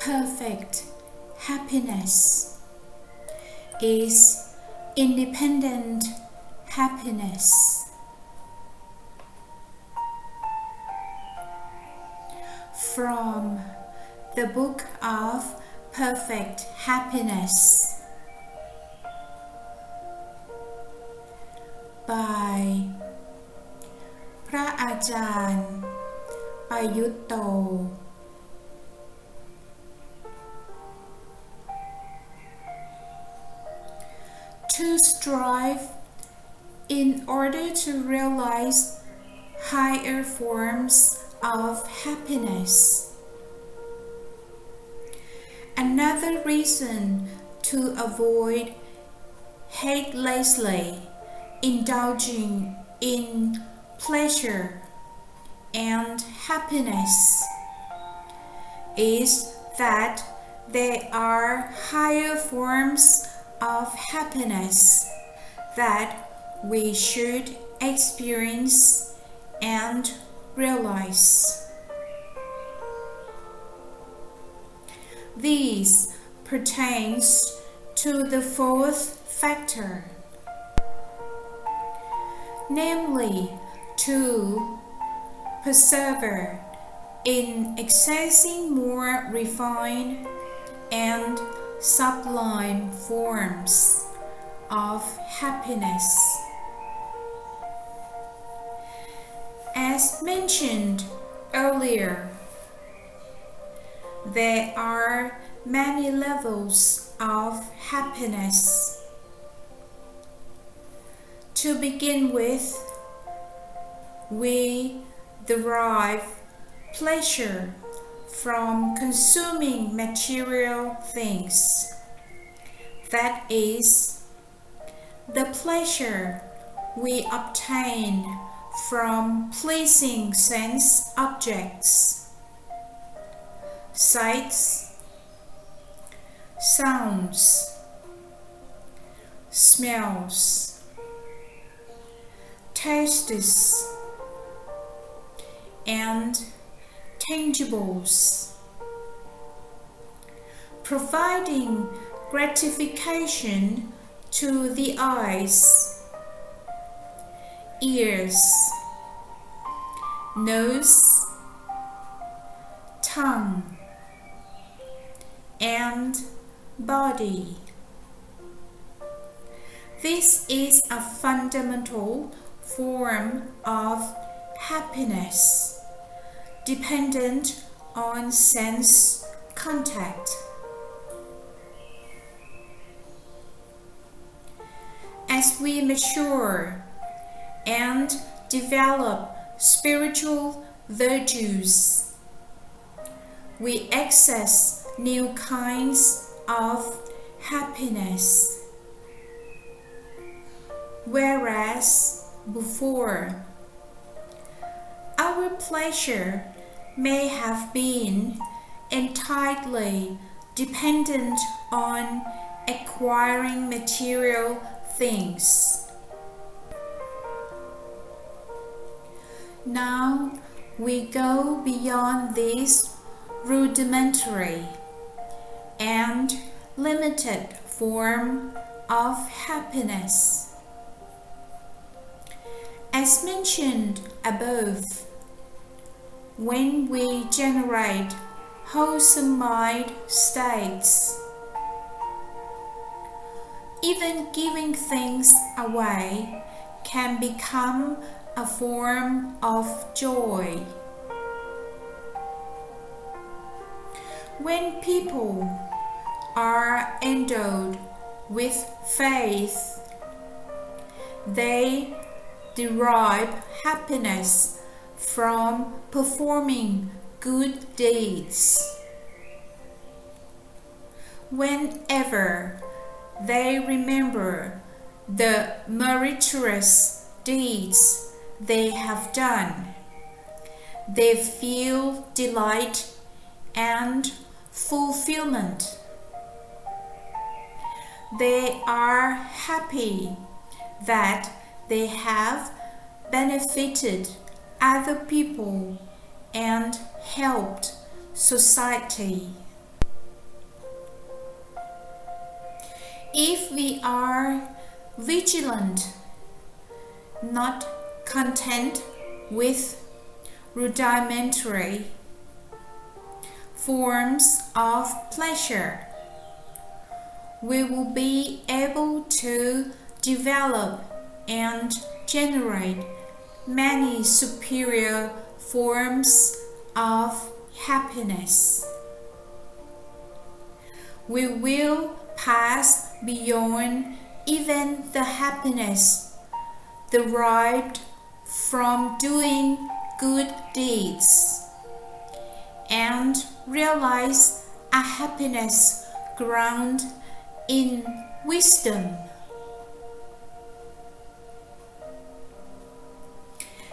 perfect happiness is independent happiness. From the Book of Perfect Happiness by พระอาจารย์ประยุตโต To strive in order to realize higher forms of happiness. Another reason to avoid heedlessly indulging in pleasure and happiness is that there are higher forms of happiness that we should experience and realize. This pertains to the fourth factor, namely to persevere in accessing more refined and sublime forms of happiness. As mentioned earlier, there are many levels of happiness. To begin with, we derive pleasure from consuming material things. That is, the pleasure we obtain from pleasing sense objects, sights, sounds, smells, tastes, and tangibles, providing gratification to the eyes, ears, nose, tongue, and body. This is a fundamental form of happiness, dependent on sense contact. As we mature and develop spiritual virtues, we access new kinds of happiness. Whereas before, our pleasure may have been entirely dependent on acquiring material things. Now we go beyond this rudimentary and limited form of happiness. As mentioned above, when we generate wholesome mind states, even giving things away can become a form of joy. When people are endowed with faith, they derive happiness from performing good deeds. Whenever they remember the meritorious deeds they have done, they feel delight and fulfillment. They are happy that they have benefited other people and helped society. If we are vigilant, not content with rudimentary forms of pleasure, we will be able to develop and generate many superior forms of happiness. We will pass beyond even the happiness derived from doing good deeds and realize a happiness grounded in wisdom.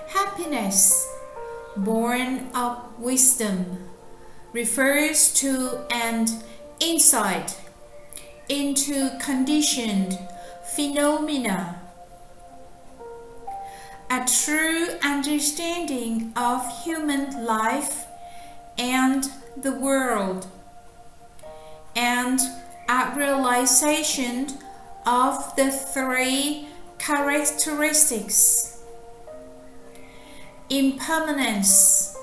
Happiness born of wisdom refers to an insight into conditioned phenomena, a true understanding of human life and the world, and a realization of the three characteristics: impermanence,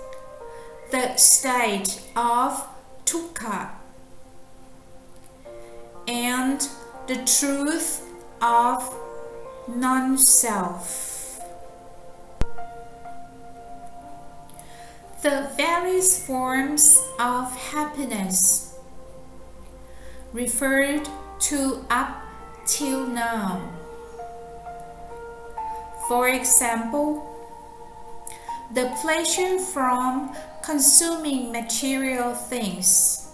the state of dukkha, and the truth of non-self. The various forms of happiness referred to up till now. For example, the pleasure from consuming material things,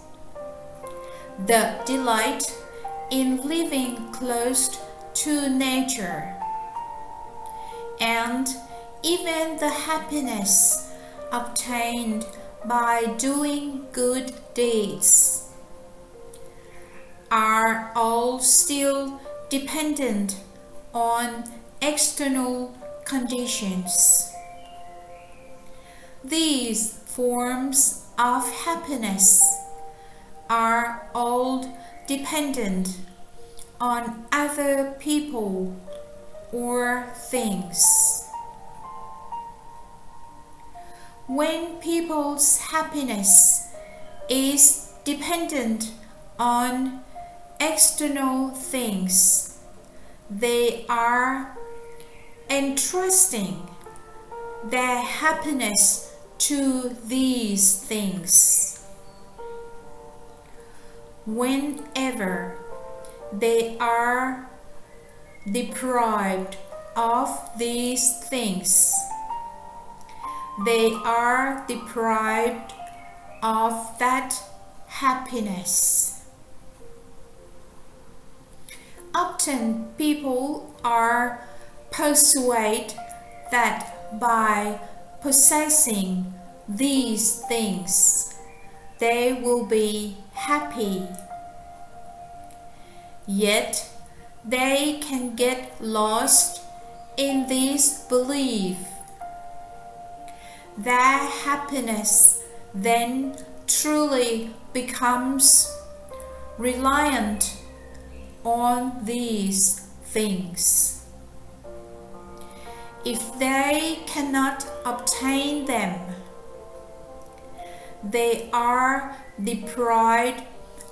the delight in living close to nature, and even the happiness obtained by doing good deeds are all still dependent on external conditions. These forms of happiness are all dependent on other people or things. When people's happiness is dependent on external things, they are entrusting their happiness to these things. Whenever they are deprived of these things, they are deprived of that happiness. Often people are persuaded that by possessing these things, they will be happy. Yet, they can get lost in this belief. Their happiness then truly becomes reliant on these things. If they cannot obtain them, they are deprived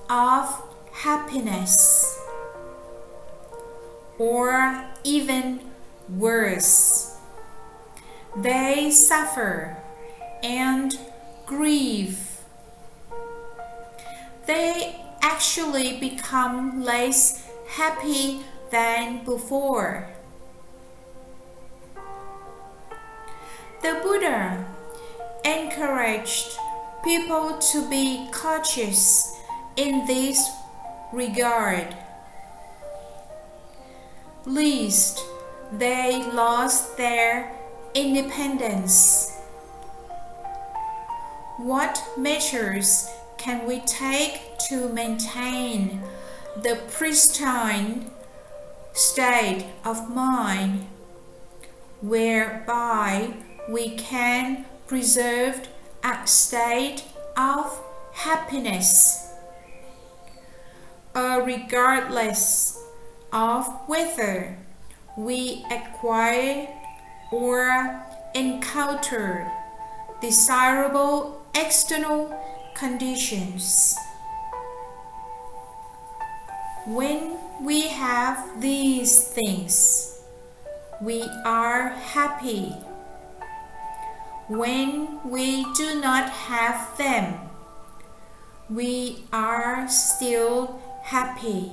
of happiness, or even worse, they suffer and grieve. They actually become less happy than before. The Buddha encouraged people to be cautious in this regard, lest they lost their independence. What measures can we take to maintain the pristine state of mind whereby we can preserve a state of happiness? regardless of whether we acquire or encounter desirable external conditions. When we have these things, we are happy. When we do not have them, we are still happy.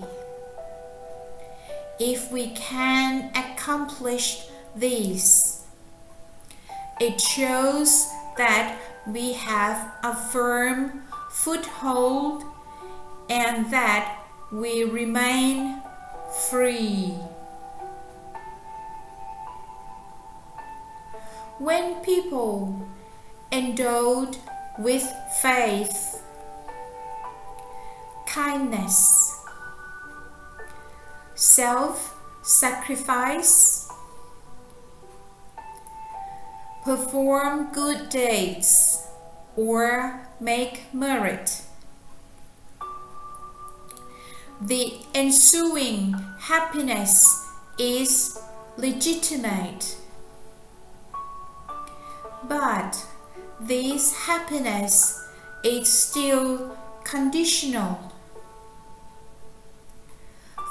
If we can accomplish this, it shows that we have a firm foothold and that we remain free. When people endowed with faith, kindness, self-sacrifice, perform good deeds, or make merit, the ensuing happiness is legitimate. But this happiness is still conditional.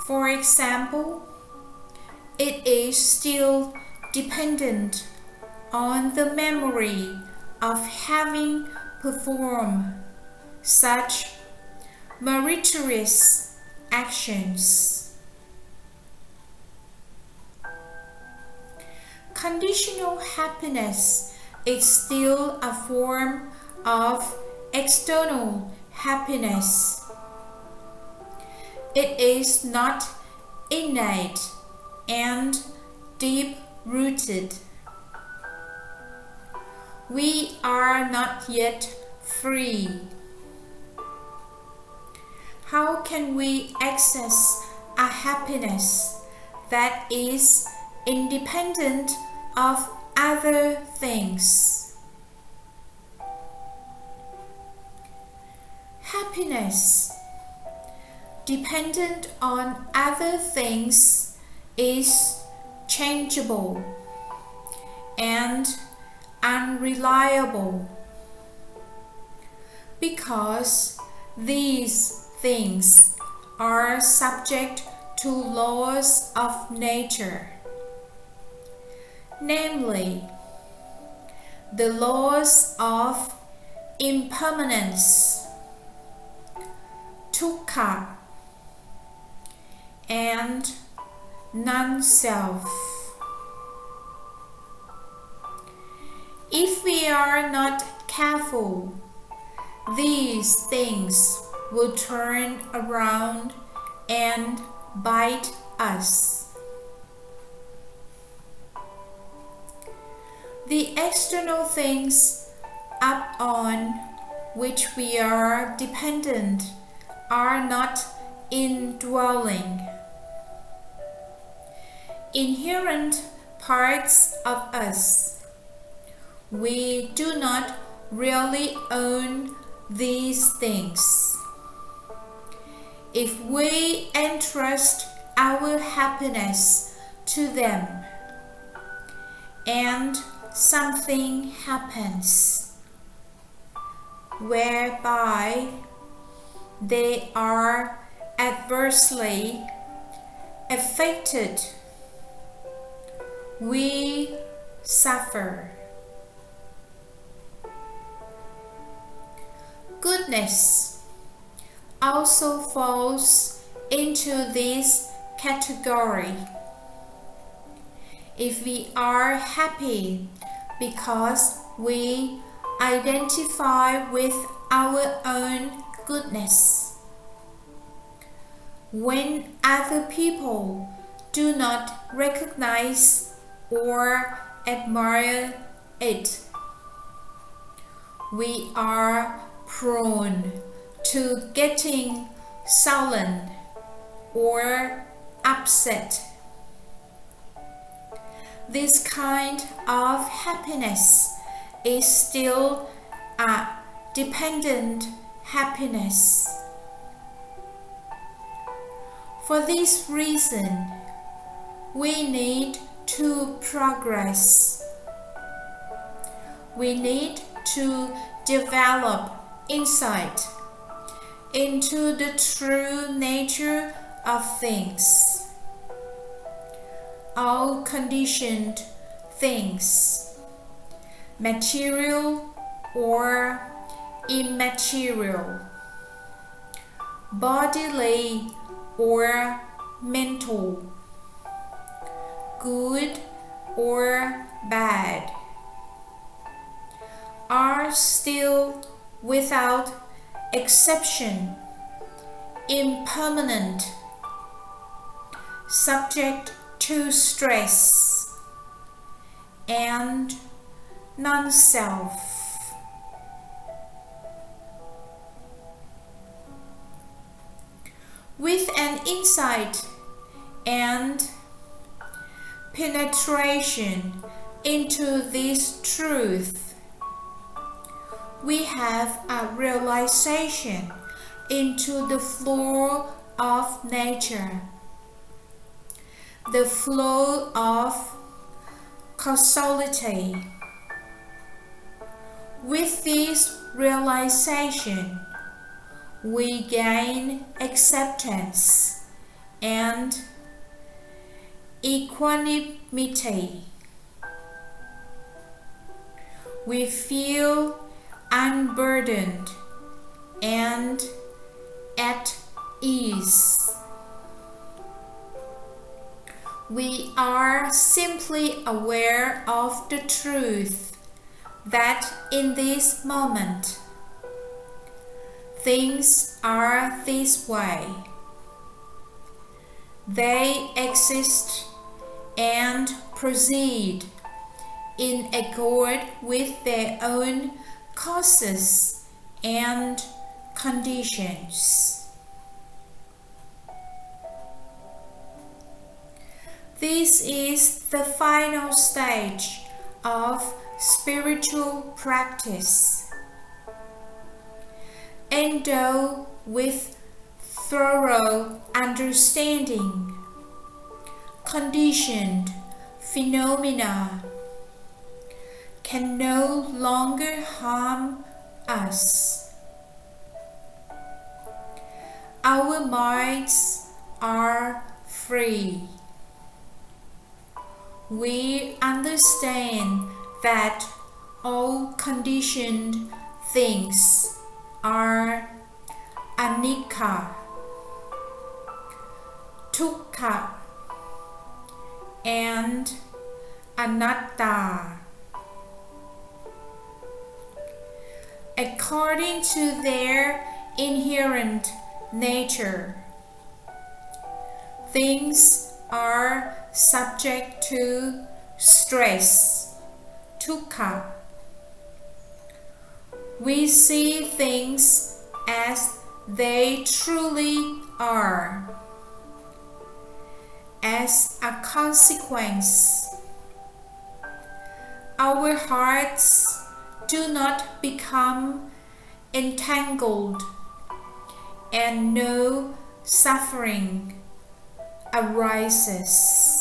For example, it is still dependent on the memory of having performed such meritorious actions. Conditional happiness is still a form of external happiness. It is not innate and deep-rooted. We are not yet free. How can we access a happiness that is independent of other things? Happiness dependent on other things is changeable and unreliable because these things are subject to laws of nature, namely the laws of impermanence, dukkha, and non-self. If we are not careful, these things will turn around and bite us. The external things upon which we are dependent are not indwelling, inherent parts of us. We do not really own these things. If we entrust our happiness to them and something happens whereby they are adversely affected, we suffer. Goodness also falls into this category. If we are happy because we identify with our own goodness, when other people do not recognize or admire it, we are prone to getting sullen or upset. This kind of happiness is still a dependent happiness. For this reason, we need to progress. We need to develop insight into the true nature of things. All conditioned things, material or immaterial, bodily or mental, good or bad, are still without exception impermanent, subject to stress, and non-self. With an insight and penetration into this truth, we have a realization into the flow of nature, the flow of causality. With this realization, we gain acceptance and equanimity. We feel unburdened and at ease. We are simply aware of the truth that in this moment, things are this way. They exist and proceed in accord with their own causes and conditions. This is the final stage of spiritual practice. Endowed with thorough understanding, conditioned phenomena can no longer harm us. Our minds are free. We understand that all conditioned things are anicca, dukkha, and anatta. According to their inherent nature, things are subject to stress, dukkha. We see things as they truly are. As a consequence, our hearts do not become entangled and no suffering arises.